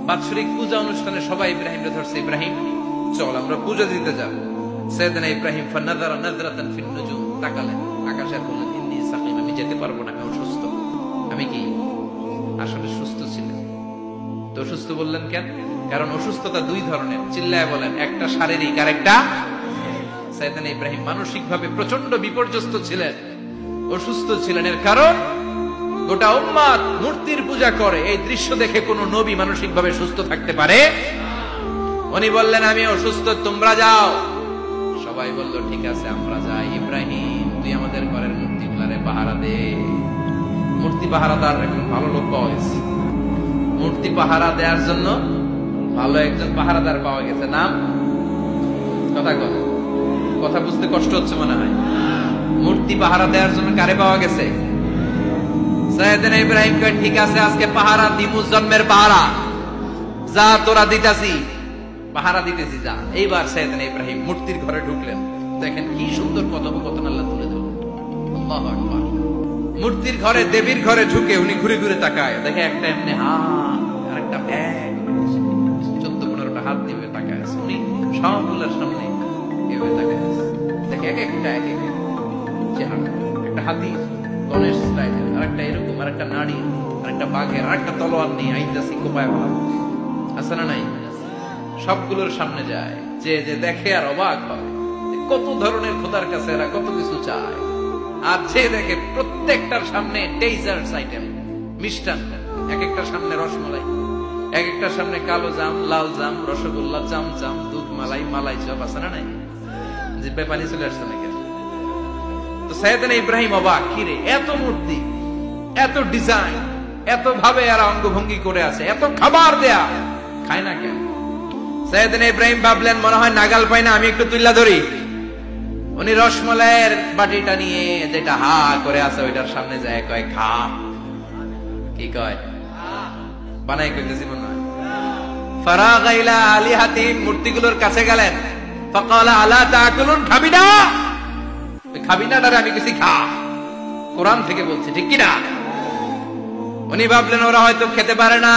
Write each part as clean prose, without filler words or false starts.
বাৎসরিক পূজা অনুষ্ঠানে সবাই ইব্রাহিম ধরছে, ইব্রাহিম চল আমরা পূজা দিতে যাব। সাইয়েদনা ইব্রাহিম ফানাযারা নাযরাতান ফিন নুজুম, তাকালেন আকাশে, বললেন ইন্নী সাকিম, আমি যেতে পারবো না, আমি অসুস্থ। আমি কি আসলে সুস্থ ছিলেন? তো অসুস্থ বললেন কেন? কারণ অসুস্থতা দুই ধরনের, চিল্লায় বলেন, একটা শারীরিক আর একটা। সাইয়েদনা ইব্রাহিম মানসিকভাবে প্রচন্ড বিপর্যস্ত ছিলেন, অসুস্থ ছিলেন। এর কারণ গোটা উম্মাত মূর্তির পূজা করে, এই দৃশ্য দেখে কোন নবী মানসিকভাবে সুস্থ থাকতে পারে? উনি বললেন আমি অসুস্থ, তোমরা যাও। সবাই বলল ঠিক আছে আমরা যাই। ইব্রাহিম তুই আমাদের ঘরের মূর্তিগুলারে পাহারা দে। মূর্তি পাহারাদার একজন ভালো লোক পাওয়া গেছে, মূর্তি পাহারা দেওয়ার জন্য ভালো একজন পাহারাদার পাওয়া গেছে। নাম কথা বুঝতে কষ্ট হচ্ছে মনে হয়। মূর্তি পাহারা দেওয়ার জন্য কারে পাওয়া গেছে? সাইয়েদনা ইব্রাহিম কয় ঠিক আছে আজকে পাহারা দিমু, জন্মের পাহারা, যা তোরা দিতাছি, পাহারা দিতেছি যা। এইবার সাইয়েদনা ইব্রাহিম মূর্তির ঘরে ঢুকলেন, দেখেন কি সুন্দর কথোপকথন আল্লাহ তুলে ধরলেন। আল্লাহু আকবার। মূর্তির ঘরে, দেবীর ঘরে ঢুকে উনি ঘুরে ঘুরে তাকায়, দেখে একটা এমনি হাত আর একটা ব্যাগ, 14-15টা হাত দিয়ে তাকায় আছে। উনি সবগুলোর সামনে এভাবে তাকায় আছে, দেখে এক একটা চেহারা, একটা হাতি গণেশ স্টাইলের, আরেকটা এরকম, আরেকটা নাড়ি, আরেকটা বাঘের, আরেকটা তলোয়ার নিয়ে আইতাছি কোপায় বলা আছে না নাই? সবগুলোর সামনে যায়, যে যে দেখে আর অবাক হয়, কত ধরনের খোদার কাছে এরা কত কিছু চায়। আর যে দেখে প্রত্যেকটার সামনে ডেজার্টস আইটেম, মিষ্টান্ন, এক একটার সামনে রসমালাই, এক একটার সামনে কালো জাম, লাল জাম, রসগোল্লা, চামচাম, দুধ মালাই, মালাই চপ আছে না নাই? যে পানি চলে আসছে নাকি? তো সাইয়েদনা ইব্রাহিম অবাক, কিরে এত মূর্তি, এত ডিজাইন, এত ভাবে এরা অঙ্গভঙ্গি করে আছে, এত খাবার দেয়া, খায় না কেন? সাইয়েদনা ইব্রাহিম ভাবলেন মনে হয় নাগাল পাই না, আমি একটু তুল্লা ধরি। উনি রসমালাইয়ের বাটিটা নিয়ে, যেটা হা করে আছে ওইটার সামনে যায়, কয় খা। কি কয়? বানাই কইতেছি মনে হয়। ফারাগা ইলা আলিহাতিম, মূর্তিগুলোর কাছে গেলেন, ফাকালা আলা তাকুলুন, খাবি না? খাবি না দাঁড়া, আমি কিছু খা, কোরআন থেকে বলছে, ঠিক কিনা? উনি ভাবলেন ওরা হয়তো খেতে পারে না,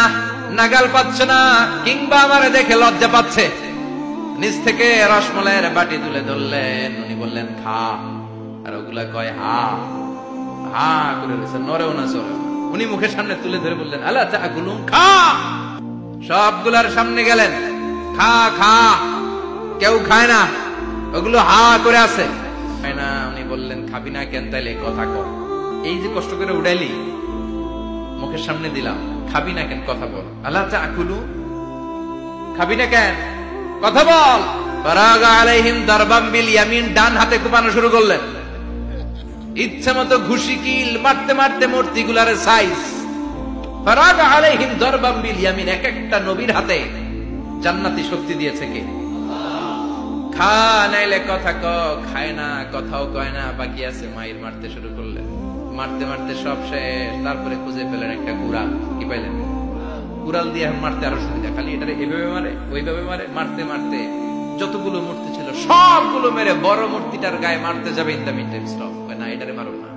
নাগাল পাচ্ছে না, কিংবা আমারে দেখে লজ্জা পাচ্ছে। নিজ থেকে রসমালাইয়ের বাটি তুলে ধরলেন, উনি বললেন খা, আর ওগুলা কয় হা হা করে রয়েছে, নরেও না চড়েও না। উনি মুখের সামনে তুলে ধরে বললেন আলা তাকুলুন, খা। সবগুলার সামনে গেলেন, খা খা, কেউ খায় না, ওগুলো হা করে আছে, খায় না। উনি বললেন খাবি না কেন? তাইলে কথা কর, এই যে কষ্ট করে উড়াইলি, মুখের সামনে দিলাম, খাবি না কেন? কথা বল। আলা তাকুলু, খাবি না কেন? কথা বল। ফারাগা আলাইহিম দারবাম বিল ইয়ামিন, ডান হাতে কোপানো শুরু করলেন, ইচ্ছা মতো ঘুষি কিল মারতে মারতে মূর্তিগুলার সাইজ। ফারাগা আলাইহিম দারবাম বিল ইয়ামিন, এক একটা নবীর হাতে জান্নাতি শক্তি দিয়েছে কে? খা নাইলে কথা ক, খায় না, কথাও কয় না, বাকি আছে মাইর মারতে শুরু করলেন। মারতে মারতে সব শেষ, তারপরে খুঁজে পেলেন একটা কুড়াল। কি পাইলেন? কুড়াল দিয়ে মারতে আরো সুবিধা, খালি এটা এভাবে মারে, ওইভাবে মারে, মারতে মারতে যতগুলো মূর্তি ছিল সবগুলো মেরে বড় মূর্তিটার গায়ে মারতে যাবে, in the meantime stop, না এটারে মারো না।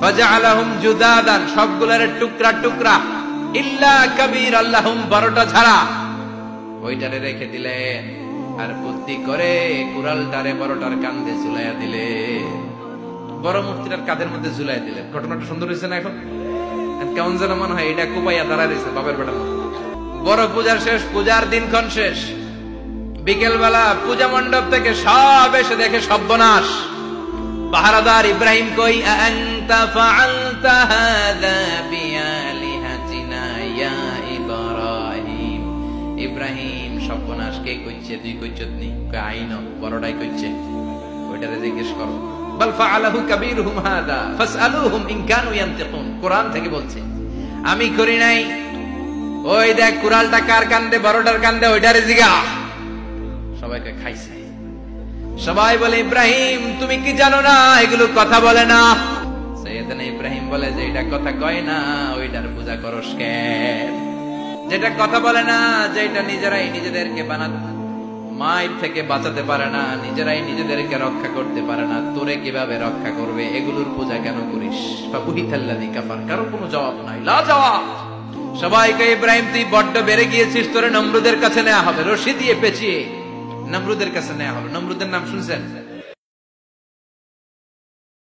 ফাজআলাহুম জুদাদান, সবগুলোর টুকরা টুকরা, ইল্লা কাবীর আল্লাহুম, বড়টা ছাড়া ওইটারে রেখে দিলেন। আর বুদ্ধি করে কুড়ালটারে বড়টার কাঁধে ঝুলাইয়া দিলে, বড় মূর্তিটার কাঁধের মধ্যে ঝুলাই দিলেন। ঘটনাটা সুন্দর হয়েছে না? এখন কেমন যেন মনে হয় এটা কুবাইয়া দাঁড়া রয়েছে বাবার বেটা। বড় পূজার শেষ, পূজার দিনক্ষণ শেষ। বিকেল বেলা পূজা মণ্ডপ থেকে সব এসে দেখে সর্বনাশ। পাহারাদার ইব্রাহিম কই, আনতা ফাআলতা হাযা বিআলিহাতিনা ইয়া ইব্রাহিম। ইব্রাহিম সর্বনাশ কে কইছে? তুই কইছত নি? কই আইন বড়টাই কইছে, ওইটারে জিজ্ঞেস করো। বাল ফাআলাহু কাবীরুহুম হাযা ফাসআলুহুম ইন কানু ইয়ানতিকুন, কোরআন থেকে বলছে, আমি করি নাই। ওই দেখ কুড়ালটা কার কান্দে, বড়টার কান্দে, ওইটারে জিগা। সবাইকে খাইছে। সবাই বলে ইব্রাহিম তুমি কি জানো না এগুলো কথা বলে না? সাইয়েদনা ইব্রাহিম বলে যে এটা কথা কয় না ওইটার পূজা করস কেন? যেটা কথা বলে না, যেটা নিজেরাই নিজেদেরকে মায়ের থেকে বাঁচাতে পারে না, নিজেরাই নিজেদেরকে রক্ষা করতে পারে না, তোরে কিভাবে রক্ষা করবে? এগুলোর পূজা কেন করিস? ফাবুহিতাল্লাযী কাফার। কারো কোনো জবাব নাই, লা জবাব। সবাইকে ইব্রাহিম তুই বড্ড বেড়ে গিয়েছিস, তোরে নমরুদের কাছে নেওয়া হবে, রশি দিয়ে পেঁচিয়ে নমরুদের কাছে নেওয়া হবে। নমরুদের নাম শুনছেন?